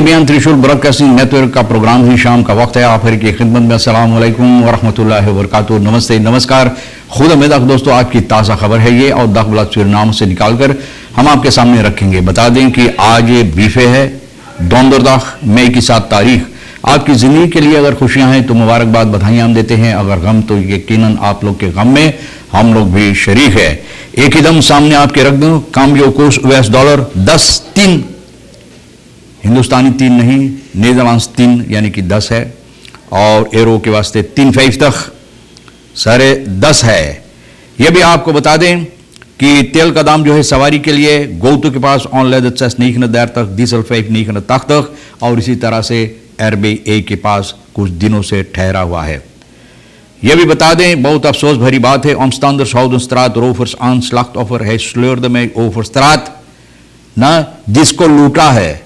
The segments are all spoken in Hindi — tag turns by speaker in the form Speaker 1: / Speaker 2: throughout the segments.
Speaker 1: अरेबियन त्रिशूल ब्रॉडकास्टिंग नेटवर्क का प्रोग्राम ही शाम का वक्त है। आप हर की खिदमत में अस्सलाम वालेकुम व रहमतुल्लाहि व बरकातुहू। नमस्ते, नमस्कार, खुद मेदा दोस्तों, आज की ताज़ा खबर है ये और दाखिल नाम से निकालकर हम आपके सामने रखेंगे। बता दें कि आज बीफे है, 12 मई की 7 तारीख। आपकी ज़िंदगी के लिए अगर खुशियां हैं तो मुबारकबाद, बधाइयाँ हम देते हैं। अगर गम तो यकीनन आप लोग के गम में हम लोग भी शरीक है। एक ही दम सामने आपके रख दूं, काम्बियो कोर्स US डॉलर 10.3, हिंदुस्तानी 3 नहीं, नीदरलैंड्स 3 यानी कि 10 है, और एरो के वास्ते 3.5 तक 10.5 है। यह भी आपको बता दें कि तेल का दाम जो है सवारी के लिए गोतु के पास ऑन लेदर 9 देर तक, डीजल 9 तक, और इसी तरह से RBA के पास कुछ दिनों से ठहरा हुआ है। यह भी बता दें, बहुत अफसोस भरी बात है, omstander Zuiderstraat rovers aanslachtoffer है sleurde में Overstraat ना, जिसको लूटा है,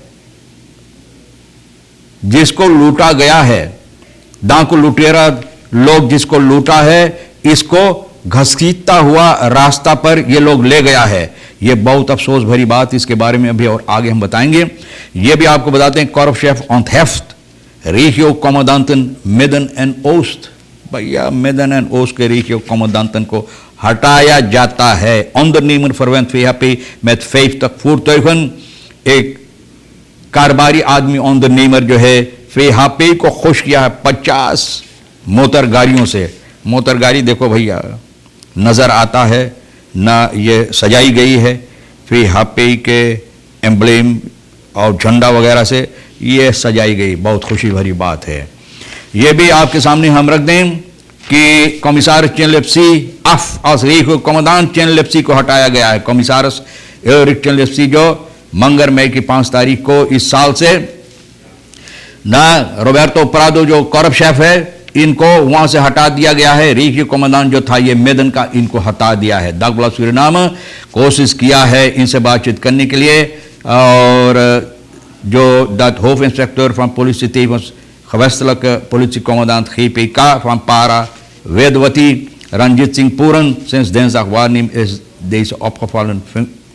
Speaker 1: जिसको लूटा गया है, डाकू लुटेरा लोग जिसको लूटा है, इसको घसीटता हुआ रास्ता पर ये लोग ले गया है। ये बहुत अफसोस भरी बात, इसके बारे में अभी और आगे हम बताएंगे। ये भी आपको बताते हैं, Korpschef ontheft regio commandanten Midden en Oost, भैया मिडन एंड ओस्ट के regio commandanten को हटाया जाता है। ondernemer verwend VHP met 50 voertuigen, एक कारोबारी आदमी ondernemer जो है VHP को खुश किया है 50 मोटर गाड़ियों से। मोटर गाड़ी देखो भैया, नजर आता है ना, ये सजाई गई है VHP के एम्ब्लेम और झंडा वगैरह से ये सजाई गई, बहुत खुशी भरी बात है। ये भी आपके सामने हम रख दें कि कमिसारस चेनलेप्सी अफ als regio commandant चेनलेप्सी को हटाया गया है। कमिसारस एरिक चेनलेप्सी जो मंगर मई की 5 तारीख को इस साल से ना, रोबर्टो प्रादो जो Korpschef है, इनको वहां से हटा दिया गया है। regio commandant जो था ये मेदन का, इनको हटा दिया है। दागब्लाड सूरीनाम कोशिश किया है इनसे बातचीत करने के लिए, और जो dat hoofdinspecteur van politie tevens gewestelijke politiecommandant GPK van Para, Wedwati Ranjit Singh Puran, sinds dinsdag waarneemt is deze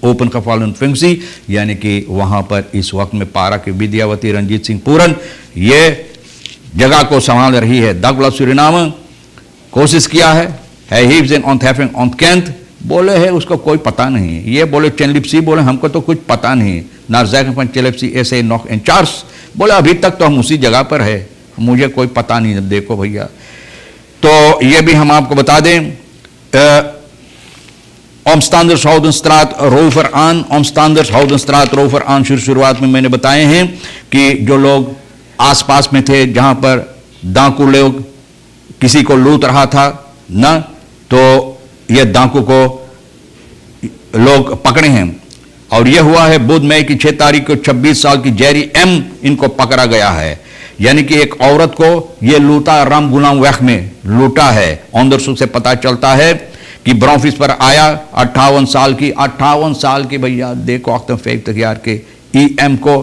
Speaker 1: opengevallen functie, यानी कि वहां पर इस वक्त में पारा के विद्यावती रंजीत सिंह पूरन ये जगह को संभाल रही है। दागब्लाड सूरीनाम कोशिश किया है, heeft zijn ontheffing ontkend, बोले है उसको कोई पता नहीं। ये बोले चेनलिप्सी बोले हमको तो कुछ पता नहीं, नार्जैकन चेनलिप्सी ऐसे नॉक इंचार्ज बोले अभी तक तो हम उसी जगह पर है, मुझे कोई पता नहीं। देखो भैया, तो ये भी हम आपको बता दें, omstander Zuiderstraat rover aan, omstander Zuiderstraat rover aan, शुरुआत में मैंने बताए हैं कि जो लोग आसपास में थे, जहां पर डाकू लोग किसी को लूट रहा था ना, तो ये डाकू को लोग पकड़े हैं। और यह हुआ है बुध मई की 6 तारीख को 26 साल की जेरी M इनको पकड़ा गया है। यानी कि एक औरत को ये लूटा, राम गुलाम वैख में लूटा है। ऑनदरसुख से पता चलता है कि ब्रॉफिस पर आया 58 साल की भैया, देखो अख्तम फेक तैयार के EM को,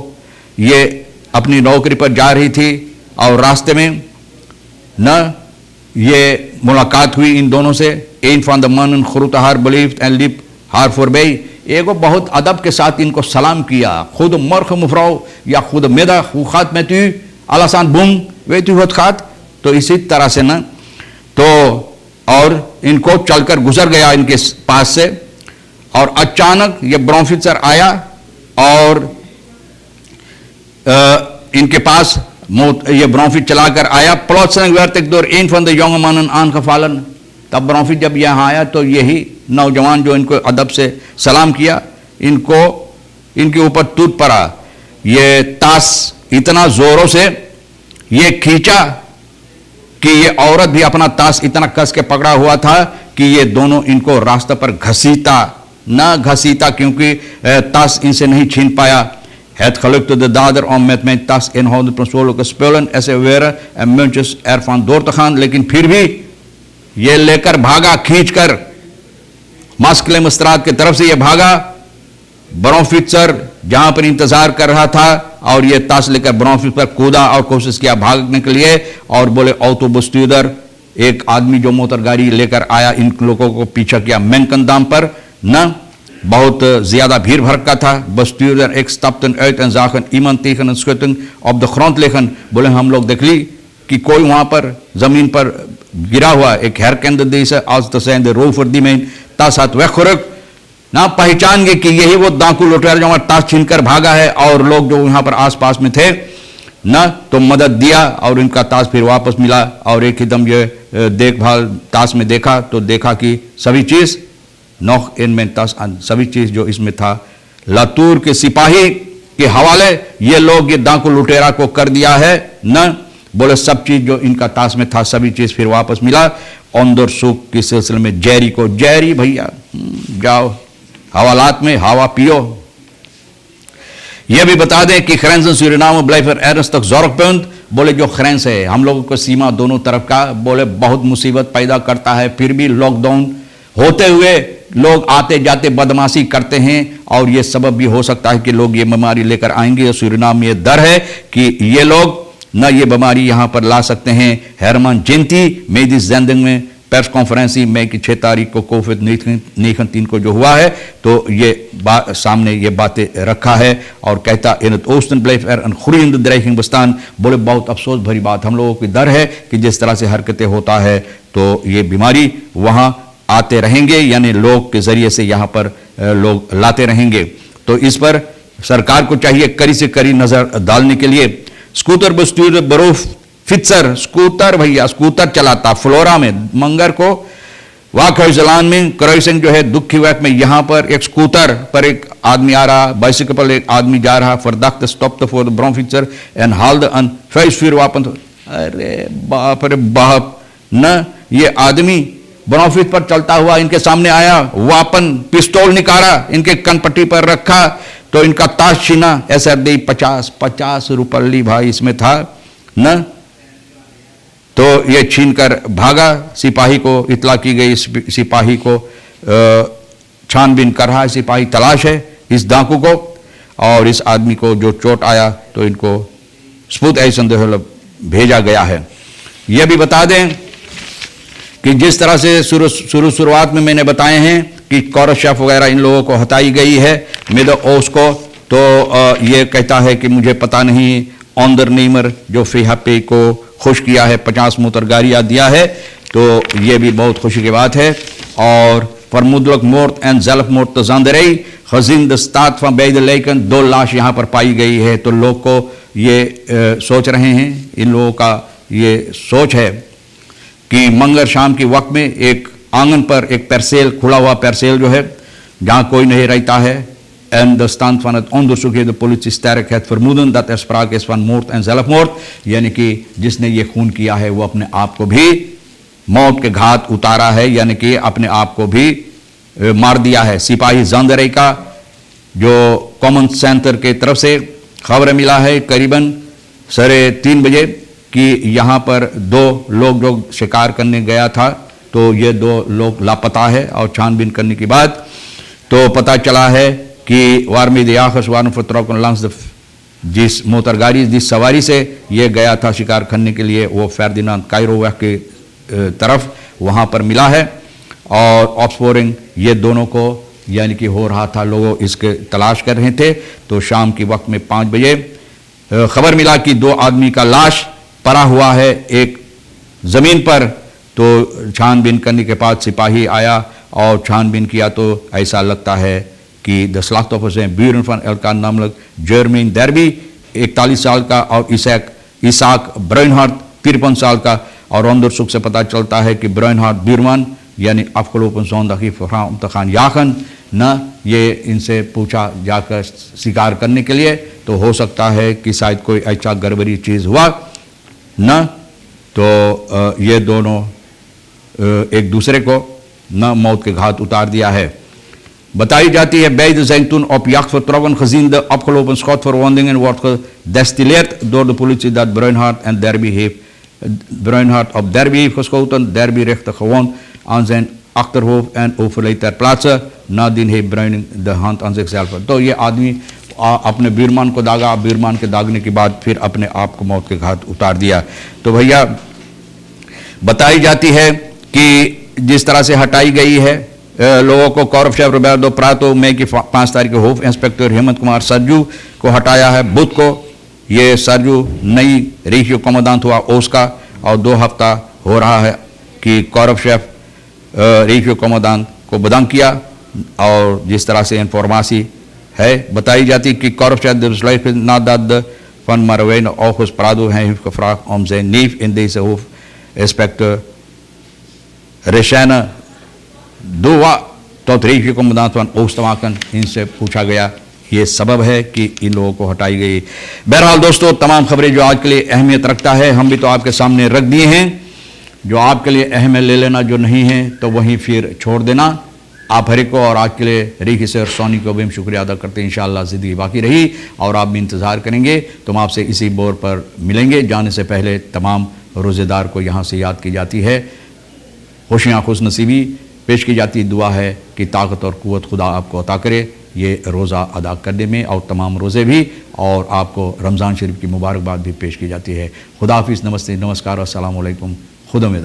Speaker 1: ये अपनी नौकरी पर जा रही थी और रास्ते में न ये मुलाकात हुई इन दोनों से। een van de mannen groette haar beleefd en liep haar voorbij, एगो बहुत अदब के साथ इनको सलाम किया। खुद मर्ख मुफ्राव या खुद मेदा hoe gaat met u, alles aan boom, weet u wat gaat, तो इसी तरह से ना, तो और इनको चलकर गुजर गया इनके पास से, और अचानक ये ब्रॉन्फिसर आया और इनके पास ये ब्रॉन्फिस चलाकर आया। प्लॉट्सनिंग werd ik door een van de jonge mannen aangevallen, तब ब्रॉन्फिस जब यहाँ आया तो यही नौजवान जो इनको अदब से सलाम किया, इनको इनके ऊपर टूट पड़ा। ये ताश इतना जोरों से ये खींचा कि ये औरत भी अपना ताश इतना कस के पकड़ा हुआ था कि ये दोनों इनको रास्ते पर घसीटा क्योंकि ताश इनसे नहीं छीन पाया। Het gelukte de dader om met mijn tas inhoudend persoonlijke spullen SWR en muntjes ervan door te gaan, लेकिन फिर भी ये लेकर भागा, खींचकर मास्कलेम स्त्रात की तरफ से ये भागा। ब्रॉन्फिसर जहां पर इंतजार कर रहा था और ये ताश लेकर ब्रॉन्फिस पर कूदा और कोशिश किया भागने के लिए, और बोले ऑटोबस्ट्यूडर एक आदमी जो मोटर गाड़ी लेकर आया इन लोगों को पीछा किया। मैंकन दाम पर न बहुत ज्यादा भीड़ भड़का था। bestuurder ik stapten uit en zagen iemand tegen een schutting op de grond liggen. बोले हम लोग देख ली कि कोई वहां पर जमीन पर गिरा हुआ। Ik herkende deze als te zijn de rover die mijn tas had weggerukt। ना पहचान गए कि यही वो डाकू लुटेरा जो हमारा ताश छीनकर भागा है, और लोग जो यहाँ पर आसपास में थे ना तो मदद दिया और इनका ताश फिर वापस मिला। और एक एकदम ये देखभाल ताश में देखा तो देखा कि सभी चीज नौख इनमें ताश सभी चीज जो इसमें था लातूर के सिपाही के हवाले ये लोग ये डाकू लुटेरा को कर दिया है ना। बोले सब चीज जो इनका ताश में था सभी चीज फिर वापस मिला। onderzoek के सिलसिले में जेरी को, जेरी भैया जाओ हवालात में हवा पियो। यह भी बता दें कि ग्रेंसन सूरीनाम blijven ernstig zorgpunt। बोले जो ग्रेंस है हम लोगों को सीमा दोनों तरफ का, बोले बहुत मुसीबत पैदा करता है। फिर भी लॉकडाउन होते हुए लोग आते जाते बदमाशी करते हैं, और यह सबब भी हो सकता है कि लोग ये बीमारी लेकर आएंगे। सूरीनाम में यह डर है कि ये लोग न ये बीमारी यहां पर ला सकते हैं। हेरमान जिंती मेडिस ज़ेंडिंग में प्रेस कॉन्फ्रेंस मई की 6 तारीख को कोविड-19 को जो हुआ है तो ये सामने ये बातें रखा है और कहता इन oosten blijft een groeiende dreiging bestaan। बोले बहुत अफसोस भरी बात, हम लोगों की डर है कि जिस तरह से हरकतें होता है तो ये बीमारी वहां आते रहेंगे, यानी लोग के जरिए से यहां पर लोग लाते रहेंगे। तो इस पर सरकार को चाहिए कड़ी से कड़ी नजर डालने के लिए। स्कूटर bestuurder बरूफ फित्सर, स्कूटर भैया स्कूटर चलाता फ्लोरा में मंगर को वाकहुइजलान में क्रॉसिंग जो है दुखी वैक में, यहां पर एक स्कूटर पर एक आदमी आ रहा, बाइसिकल पर एक आदमी जा रहा। verdachte stopte voor de bromfietser en haalde een vuistvuurwapen। अरे बाप रे बाप न, ये आदमी ब्रॉन्फिट पर चलता हुआ इनके सामने आया, वापन पिस्तौल निकाला, इनके कनपट्टी पर रखा तो इनका ताश छीना। ऐसा दे 50 रुपये भाई इसमें था न, तो ये छीनकर भागा। सिपाही को इतला की गई, सिपाही को छानबीन कर रहा है सिपाही, तलाश है इस डाकू को। और इस आदमी को जो चोट आया तो इनको स्पूत संदेह भेजा गया है। यह भी बता दें कि जिस तरह से शुरुआत में मैंने बताए हैं कि कॉरशेफ वगैरह इन लोगों को हटाई गई है मिडल ओस को, तो ये कहता है कि मुझे पता नहीं ऑनर नीमर जो फेहापे को खुश किया है 50 मोटर गाड़ियां दिया है, तो ये भी बहुत खुशी की बात है। और vermoedelijk moord en zelfmoord te Zanderij, gezien de staat van beide lijken 2 लाश यहाँ पर पाई गई है। तो लोग को ये सोच रहे हैं, इन लोगों का ये सोच है कि मंगर शाम के वक्त में एक आंगन पर एक परसेल, खुला हुआ परसेल जो है जहाँ कोई नहीं रहता है, en de stand van het onderzoek heeft de politie sterk het vermoeden dat er sprake is van moord en zelfmoord, यानी कि जिसने ये खून किया है वो अपने आप को भी मौत के घाट उतारा है, यानी कि अपने आप को भी मार दिया है। सिपाही ज़ांदरे का जो कॉमन सेंटर के तरफ से खबर मिला है करीबन 3:30 बजे कि यहाँ पर 2 लोग जो शिकार करने गया था तो ये 2 लोग लापता है। और छानबीन करने के बाद तो पता चला है कि waarmede-jagers waren vertrokken langs de जिस मोटरगाड़ी जिस सवारी से ये गया था शिकार करने के लिए वो फर्दिनांद कायरोवेक की तरफ वहाँ पर मिला है। और ऑप्सपोरिंग ये दोनों को यानी कि हो रहा था, लोग इसके तलाश कर रहे थे। तो शाम के वक्त में 5 बजे खबर मिला कि 2 आदमी का लाश पड़ा हुआ है एक ज़मीन पर। तो छानबीन करने के बाद सिपाही आया और छानबीन किया तो ऐसा लगता है कि 10 slachtoffers zijn buren van elkaar, namelijk Jermaine Derby 41 साल का और इसाक ब्रुइनहार्ट 53 साल का। और onderzoek से पता चलता है कि ब्रुइनहार्ट बुरमान यानी afgelopen zondag heeft gevraagd om te gaan jagen न, ये इनसे पूछा जाकर शिकार करने के लिए, तो हो सकता है कि शायद कोई ऐसा गड़बड़ी चीज़ हुआ न, तो ये दोनों एक दूसरे को न मौत के घाट उतार दिया है। बताई जाती है beide zijn toen op jacht vertrokken gezien de opgelopen schotverwondingen wordt gedestilleerd door de politie dat Bruinhart op Derby heeft geschoten. Derby richtte gewond aan zijn achterhoofd en overleed ter plaatse। nadien heeft Bruining de hand aan zichzelf। तो ये आदमी अपने बीरमान को दागा, बीरमान के दागने के बाद फिर अपने आप को मौत के घाट उतार दिया। तो भैया बताई जाती है कि जिस तरह से हटाई गई है लोगों को कौरव शेफ रोबर्टो प्रातो मई की 5 तारीख को होफ इंस्पेक्टर हेमंत कुमार सरजू को हटाया है। बुध को ये सरजू नई रेशियो कमांडेंट हुआ ओस का, और 2 हफ्ता हो रहा है कि कौरव शेफ रेशियो कमांडेंट को बदनाम किया। और जिस तरह से इंफॉर्मेशन है बताई जाती कि कौरव शेफ नादाद van Marwijn August Prado heeft gevraagd om zijn neef in deze hoofdinspecteur Reshana Dowa tot regio-commandant van Oost te maken। इनसे पूछा गया ये सबब है कि इन लोगों को हटाई गई। बहरहाल दोस्तों, तमाम खबरें जो आज के लिए अहमियत रखता है हम भी तो आपके सामने रख दिए हैं। जो आपके लिए अहम है ले लेना, जो नहीं है तो वहीं फिर छोड़ देना। आप हर एक को और आज के लिए रीखी से और सोनी को भी हम शुक्रिया अदा करते हैं। इंशाअल्लाह ज़िंदगी बाकी रही और आप भी इंतज़ार करेंगे तो हम आपसे इसी बोर पर मिलेंगे। जाने से पहले तमाम रोज़ेदार को यहाँ से याद की जाती है, खुशियाँ खुश नसीबी पेश की जाती, दुआ है कि ताकत और क़ुव्वत खुदा आपको अता करे ये रोज़ा अदा करने में और तमाम रोज़े भी, और आपको रमज़ान शरीफ की मुबारकबाद भी पेश की जाती है। खुदा हाफिज़, नमस्ते, नमस्कार, अस्सलामु अलैकुम, खुदा में